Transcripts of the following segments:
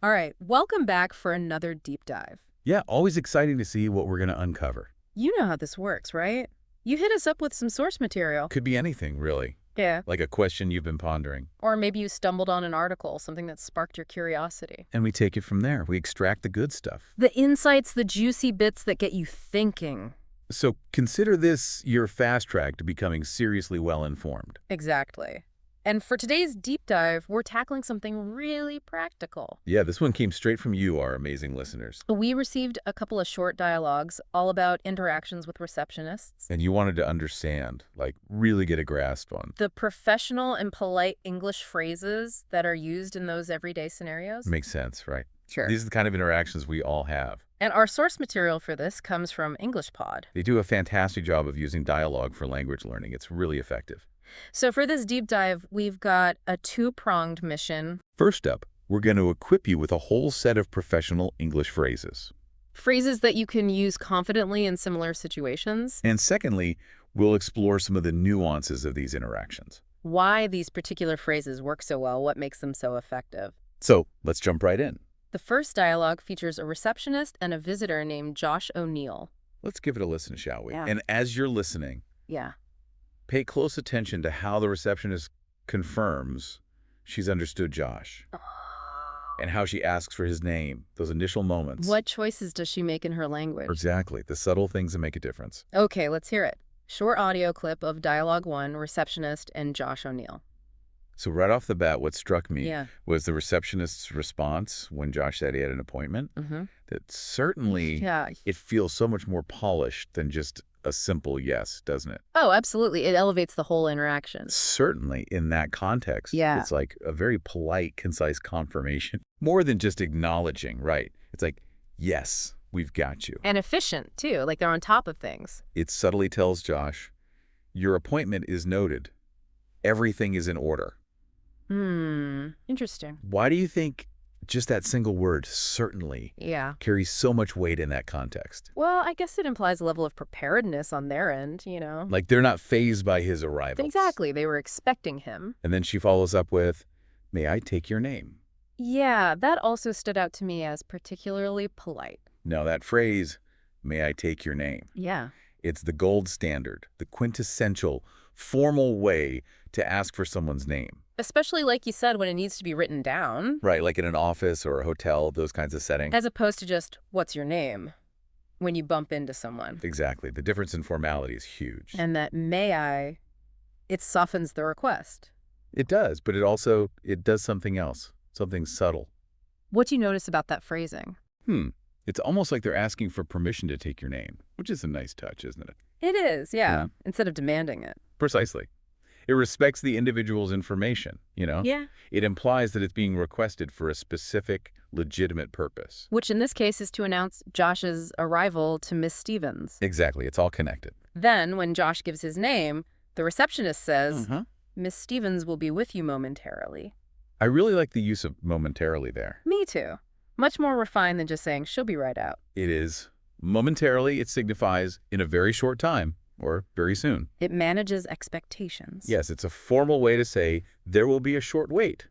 All right, welcome back for another deep dive. Yeah, always exciting to see what we're going to uncover. You know how this works, right? You hit us up with some source material. Could be anything, really. Yeah. Like a question you've been pondering. Or maybe you stumbled on an article, something that sparked your curiosity. And we take it from there. We extract the good stuff. The insights, the juicy bits that get you thinking. So consider this your fast track to becoming seriously well-informed. Exactly. And for today's deep dive, we're tackling something really practical. Yeah, this one came straight from you, our amazing listeners. We received a couple of short dialogues all about interactions with receptionists. And you wanted to understand, like really get a grasp on. The professional and polite English phrases that are used in those everyday scenarios. Makes sense, right? Sure. These are the kind of interactions we all have. And our source material for this comes from EnglishPod. They do a fantastic job of using dialogue for language learning. It's really effective. So for this deep dive, we've got a two-pronged mission. First up, we're going to equip you with a whole set of professional English phrases. Phrases that you can use confidently in similar situations. And secondly, we'll explore some of the nuances of these interactions. Why these particular phrases work so well, what makes them so effective. So let's jump right in. The first dialogue features a receptionist and a visitor named Josh O'Neill. Let's give it a listen, shall we? Yeah. And as you're listening, Yeah. pay close attention to how the receptionist confirms she's understood Josh and how she asks for his name, those initial moments. What choices does she make in her language? Exactly, the subtle things that make a difference. Okay, let's hear it. Short audio clip of Dialogue 1, Receptionist and Josh O'Neill. So right off the bat, what struck me Yeah. was the receptionist's response when Josh said he had an appointment. Mm-hmm. That certainly Yeah. it feels so much more polished than just a simple yes, doesn't it? Oh, absolutely. It elevates the whole interaction. Certainly in that context, Yeah. it's like a very polite, concise confirmation. More than just acknowledging, right? It's like, yes, we've got you. And efficient, too. Like they're on top of things. It subtly tells Josh, your appointment is noted. Everything is in order. Interesting. Why do you think just that single word, certainly, Yeah. carries so much weight in that context? Well, I guess it implies a level of preparedness on their end, you know? Like they're not fazed by his arrival. Exactly. They were expecting him. And then she follows up with, may I take your name? Yeah, that also stood out to me as particularly polite. Now that phrase, may I take your name? Yeah. It's the gold standard, the quintessential, formal way to ask for someone's name. Especially, like you said, when it needs to be written down. Right, like in an office or a hotel, those kinds of settings. As opposed to just, what's your name? When you bump into someone. Exactly. The difference in formality is huge. And that may I, it softens the request. It does, but it does something else, something subtle. What do you notice about that phrasing? It's almost like they're asking for permission to take your name, which is a nice touch, isn't it? It is, yeah. Yeah. Instead of demanding it. Precisely. It respects the individual's information, you know? Yeah. It implies that it's being requested for a specific, legitimate purpose. Which in this case is to announce Josh's arrival to Miss Stevens. Exactly. It's all connected. Then, when Josh gives his name, the receptionist says, Mm-hmm. Miss Stevens will be with you momentarily. I really like the use of momentarily there. Me too. Much more refined than just saying she'll be right out. It is. Momentarily, it signifies in a very short time or very soon. It manages expectations. Yes, it's a formal way to say there will be a short wait.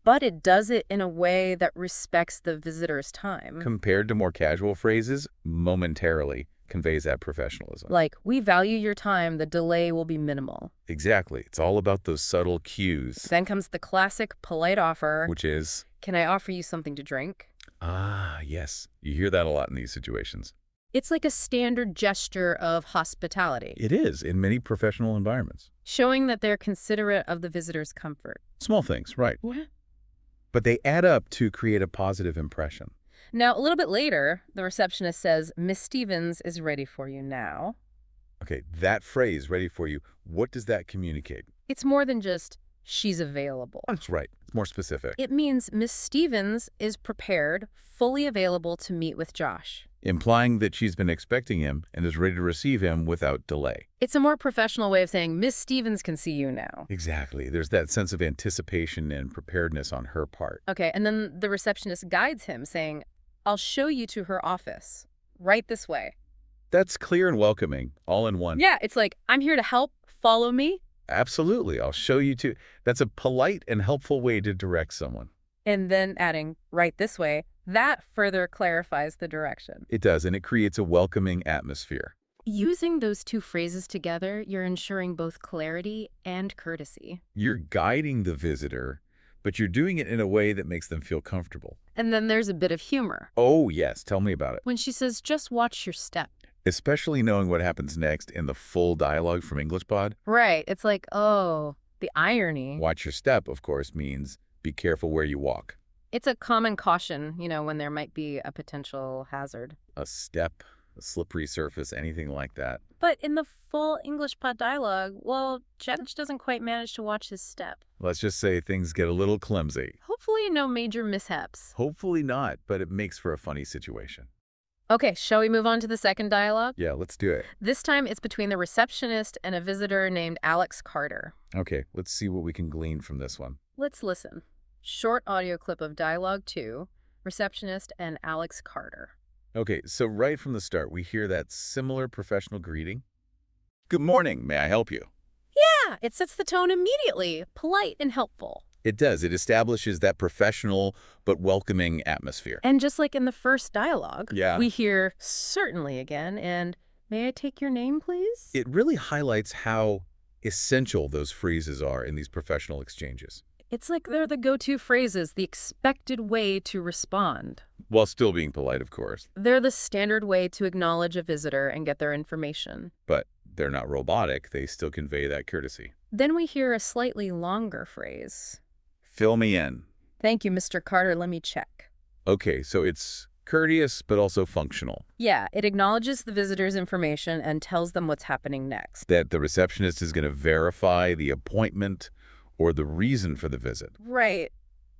But it does it in a way that respects the visitor's time. Compared to more casual phrases, momentarily conveys that professionalism. Like, we value your time, the delay will be minimal. Exactly. It's all about those subtle cues. Then comes the classic polite offer. Which is, Can I offer you something to drink? yes. You hear that a lot in these situations. It's like a standard gesture of hospitality, It is in many professional environments. showing that they're considerate of the visitor's comfort. Small things, right. What? But they add up to create a positive impression. Now, a little bit later, the receptionist says, Miss Stevens is ready for you now. Okay, that phrase, ready for you, what does that communicate? It's more than just, she's available. That's right. It's more specific. It means Miss Stevens is prepared, fully available to meet with Josh. Implying that she's been expecting him and is ready to receive him without delay. It's a more professional way of saying Miss Stevens can see you now. Exactly. There's that sense of anticipation and preparedness on her part. Okay, and then the receptionist guides him, saying, I'll show you to her office. Right this way. That's clear and welcoming, all in one. Yeah, it's like, I'm here to help. Follow me. Absolutely. I'll show you to. That's a polite and helpful way to direct someone. And then adding right this way, that further clarifies the direction. It does, and it creates a welcoming atmosphere. Using those two phrases together, you're ensuring both clarity and courtesy. You're guiding the visitor, but you're doing it in a way that makes them feel comfortable. And then there's a bit of humor. Oh, yes. Tell me about it. When she says, just watch your step. Especially knowing what happens next in the full dialogue from EnglishPod. Right. It's like, oh, the irony. Watch your step, of course, means be careful where you walk. It's a common caution, when there might be a potential hazard. A step, a slippery surface, anything like that. But in the full EnglishPod dialogue, well, Judge doesn't quite manage to watch his step. Let's just say things get a little clumsy. Hopefully no major mishaps. Hopefully not, but it makes for a funny situation. Okay, shall we move on to the second dialogue? Yeah, let's do it. This time it's between the receptionist and a visitor named Alex Carter. Okay, let's see what we can glean from this one. Let's listen. Short audio clip of Dialogue 2, Receptionist and Alex Carter. Okay, so right from the start, we hear that similar professional greeting. Good morning, may I help you? Yeah, it sets the tone immediately, polite and helpful. It does. It establishes that professional but welcoming atmosphere. And just like in the first dialogue, Yeah. we hear certainly again and may I take your name, please? It really highlights how essential those phrases are in these professional exchanges. It's like they're the go-to phrases, the expected way to respond. While still being polite, of course. They're the standard way to acknowledge a visitor and get their information. But they're not robotic. They still convey that courtesy. Then we hear a slightly longer phrase. Fill me in. Thank you, Mr. Carter. Let me check. Okay, so it's courteous but also functional. Yeah, it acknowledges the visitor's information and tells them what's happening next. That the receptionist is going to verify the appointment or the reason for the visit. Right.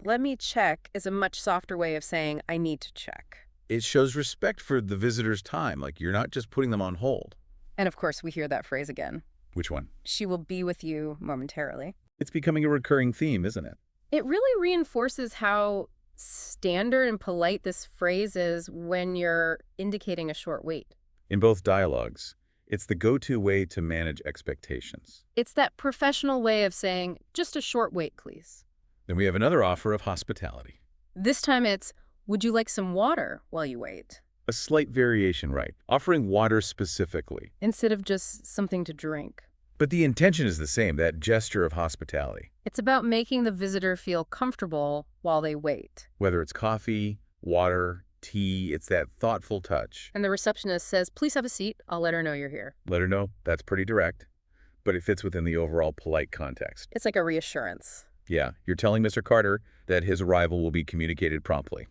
Let me check is a much softer way of saying I need to check. It shows respect for the visitor's time, like you're not just putting them on hold. And of course, we hear that phrase again. Which one? She will be with you momentarily. It's becoming a recurring theme, isn't it? It really reinforces how standard and polite this phrase is when you're indicating a short wait. In both dialogues, it's the go-to way to manage expectations. It's that professional way of saying, just a short wait, please. Then we have another offer of hospitality. This time it's, would you like some water while you wait? A slight variation, right? Offering water specifically. Instead of just something to drink. But the intention is the same, that gesture of hospitality. It's about making the visitor feel comfortable while they wait. Whether it's coffee, water, tea, it's that thoughtful touch. And the receptionist says, please have a seat. I'll let her know you're here. Let her know. That's pretty direct. But it fits within the overall polite context. It's like a reassurance. Yeah, you're telling Mr. Carter that his arrival will be communicated promptly.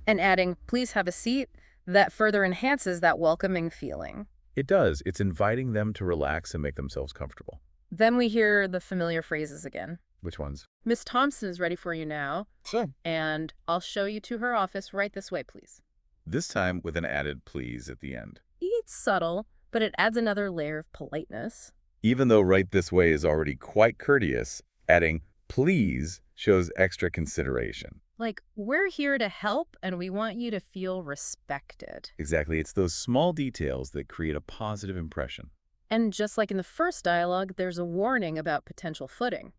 And adding, please have a seat, that further enhances that welcoming feeling. It does. It's inviting them to relax and make themselves comfortable. Then we hear the familiar phrases again. Which ones? Miss Thompson is ready for you now. Sure. And I'll show you to her office right this way, please. This time with an added please at the end. It's subtle, but it adds another layer of politeness. Even though right this way is already quite courteous, adding please shows extra consideration. Like, we're here to help and we want you to feel respected. Exactly. It's those small details that create a positive impression. And just like in the first dialogue, there's a warning about potential footing.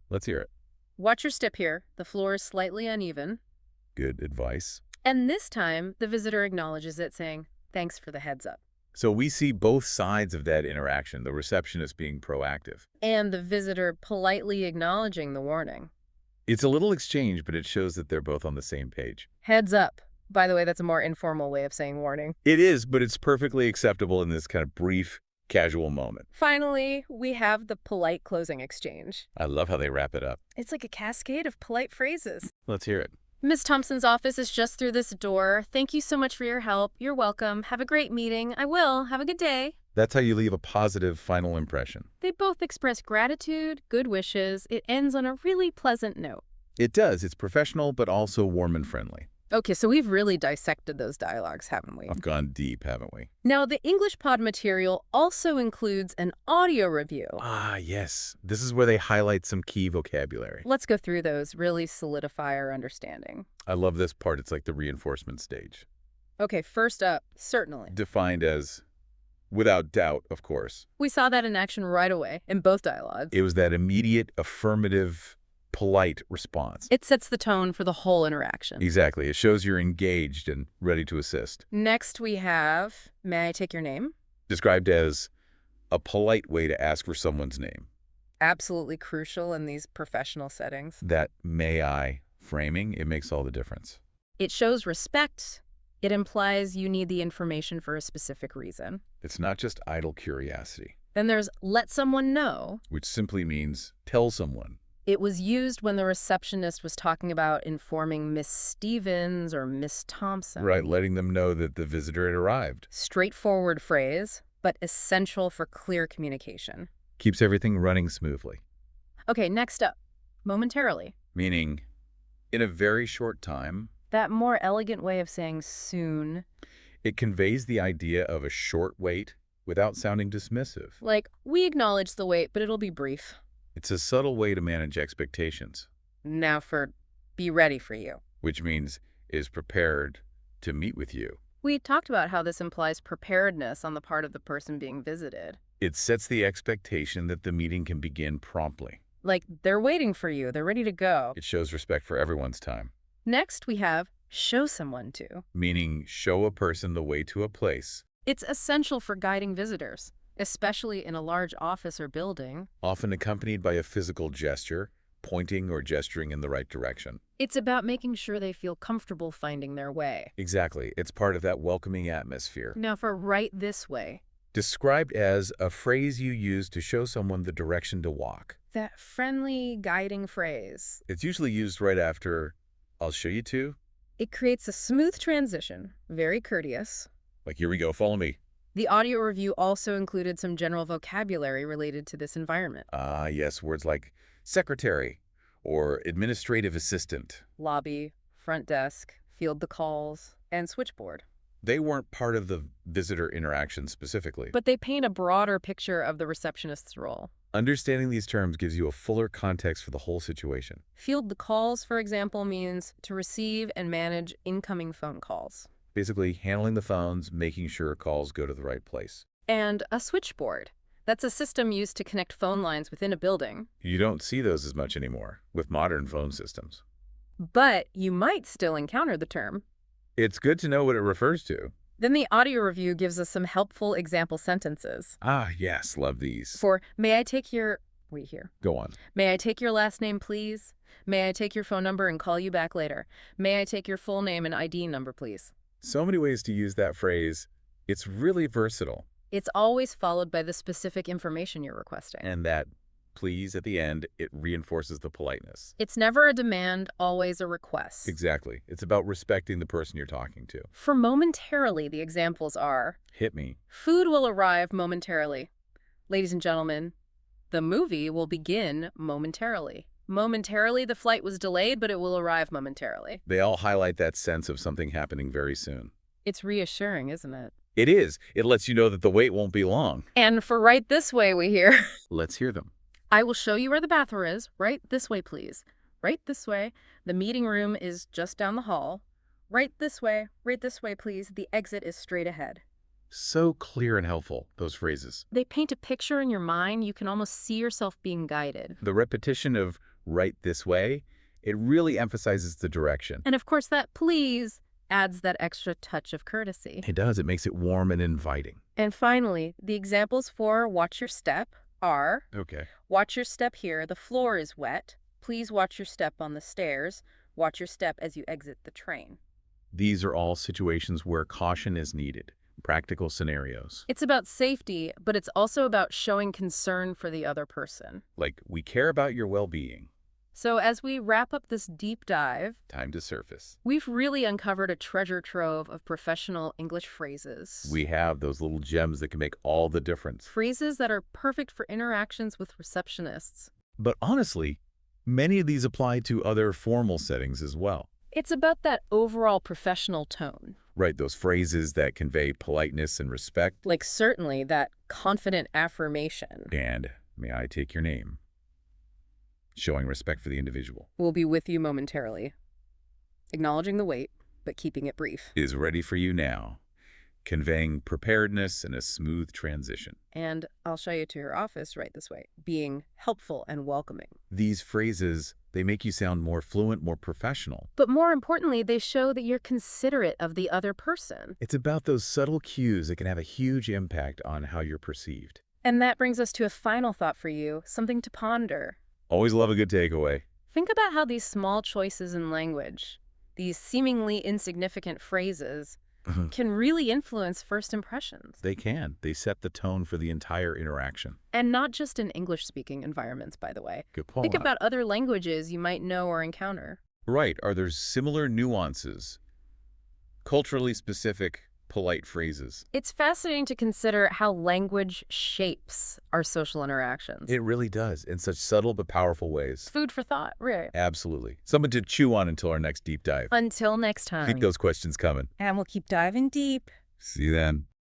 Let's hear it. Watch your step here. The floor is slightly uneven. Good advice. And this time, the visitor acknowledges it, saying, thanks for the heads up. So we see both sides of that interaction, the receptionist being proactive. And the visitor politely acknowledging the warning. It's a little exchange, but it shows that they're both on the same page. Heads up. By the way, that's a more informal way of saying warning. It is, but it's perfectly acceptable in this kind of brief, casual moment. Finally, we have the polite closing exchange. I love how they wrap it up. It's like a cascade of polite phrases. Let's hear it. Miss Thompson's office is just through this door. Thank you so much for your help. You're welcome. Have a great meeting. I will. Have a good day. That's how you leave a positive final impression. They both express gratitude, good wishes. It ends on a really pleasant note. It does. It's professional, but also warm and friendly. Okay, so we've really dissected those dialogues, haven't we? I've gone deep, haven't we? Now, the EnglishPod material also includes an audio review. Ah, yes. This is where they highlight some key vocabulary. Let's go through those, really solidify our understanding. I love this part. It's like the reinforcement stage. Okay, first up, certainly. Defined as without doubt, of course. We saw that in action right away in both dialogues. It was that immediate, affirmative, polite response. It sets the tone for the whole interaction. Exactly. It shows you're engaged and ready to assist. Next we have, may I take your name? Described as a polite way to ask for someone's name. Absolutely crucial in these professional settings. That may I framing, it makes all the difference. It shows respect. It implies you need the information for a specific reason. It's not just idle curiosity, Then there's let someone know. which simply means tell someone. It was used when the receptionist was talking about informing Miss Stevens or Miss Thompson. Right, letting them know that the visitor had arrived. Straightforward phrase, but essential for clear communication. Keeps everything running smoothly. Okay, next up, momentarily. Meaning, in a very short time, That more elegant way of saying soon. it conveys the idea of a short wait without sounding dismissive. Like, we acknowledge the wait, but it'll be brief. It's a subtle way to manage expectations, Now for be ready for you. which means is prepared to meet with you. We talked about how this implies preparedness on the part of the person being visited. It sets the expectation that the meeting can begin promptly. Like, they're waiting for you, they're ready to go. It shows respect for everyone's time, Next, we have show someone to. meaning show a person the way to a place, It's essential for guiding visitors, especially in a large office or building. often accompanied by a physical gesture, pointing or gesturing in the right direction. It's about making sure they feel comfortable finding their way. Exactly. It's part of that welcoming atmosphere. Now for right this way. Described as a phrase you use to show someone the direction to walk. That friendly, guiding phrase. It's usually used right after, I'll show you to. It creates a smooth transition, very courteous. Like, here we go, follow me. The audio review also included some general vocabulary related to this environment. Ah, yes, words like secretary or administrative assistant. Lobby, front desk, field the calls, and switchboard. They weren't part of the visitor interaction specifically. But they paint a broader picture of the receptionist's role. Understanding these terms gives you a fuller context for the whole situation. Field the calls, for example, means to receive and manage incoming phone calls. Basically, handling the phones, making sure calls go to the right place. And a switchboard. That's a system used to connect phone lines within a building. You don't see those as much anymore with modern phone systems. But you might still encounter the term. It's good to know what it refers to. Then the audio review gives us some helpful example sentences. Ah, yes, love these. For, may I take your... Wait here. Go on. May I take your last name, please? May I take your phone number and call you back later? May I take your full name and ID number, please? So many ways to use that phrase. It's really versatile. It's always followed by the specific information you're requesting. And that please at the end, it reinforces the politeness. It's never a demand, always a request. Exactly. It's about respecting the person you're talking to. For momentarily, the examples are, Hit me. food will arrive momentarily. Ladies and gentlemen, the movie will begin momentarily. Momentarily, the flight was delayed, but it will arrive momentarily. They all highlight that sense of something happening very soon. It's reassuring, isn't it? It is. It lets you know that the wait won't be long. And for right this way, we hear, Let's hear them. I will show you where the bathroom is. Right this way, please. Right this way. The meeting room is just down the hall. Right this way, please. The exit is straight ahead. So clear and helpful, those phrases. They paint a picture in your mind. You can almost see yourself being guided. The repetition of right this way, it really emphasizes the direction. And of course, that please adds that extra touch of courtesy. It does. It makes it warm and inviting. And finally, the examples for watch your step are, Okay. watch your step here, the floor is wet. Please watch your step on the stairs. Watch your step as you exit the train. These are all situations where caution is needed. Practical scenarios. It's about safety, but it's also about showing concern for the other person. Like, we care about your well-being. So as we wrap up this deep dive, Time to surface. we've really uncovered a treasure trove of professional English phrases. We have those little gems that can make all the difference. Phrases that are perfect for interactions with receptionists. But honestly, many of these apply to other formal settings as well. It's about that overall professional tone. Right, those phrases that convey politeness and respect. Like certainly that confident affirmation. And may I take your name? Showing respect for the individual. We'll be with you momentarily. Acknowledging the wait, but keeping it brief. Is ready for you now. Conveying preparedness and a smooth transition. And I'll show you to your office right this way. Being helpful and welcoming. These phrases They make you sound more fluent, more professional. But more importantly, they show that you're considerate of the other person. It's about those subtle cues that can have a huge impact on how you're perceived. And that brings us to a final thought for you, something to ponder. Always love a good takeaway. Think about how these small choices in language, these seemingly insignificant phrases, can really influence first impressions. They can. They set the tone for the entire interaction. And not just in English-speaking environments, by the way. Good point. Think about other languages you might know or encounter. Right. Are there similar nuances? Culturally specific, polite phrases. It's fascinating to consider how language shapes our social interactions. It really does, in such subtle but powerful ways. Food for thought, right? Absolutely. Something to chew on until our next deep dive. Until next time. Keep those questions coming. And we'll keep diving deep. See you then.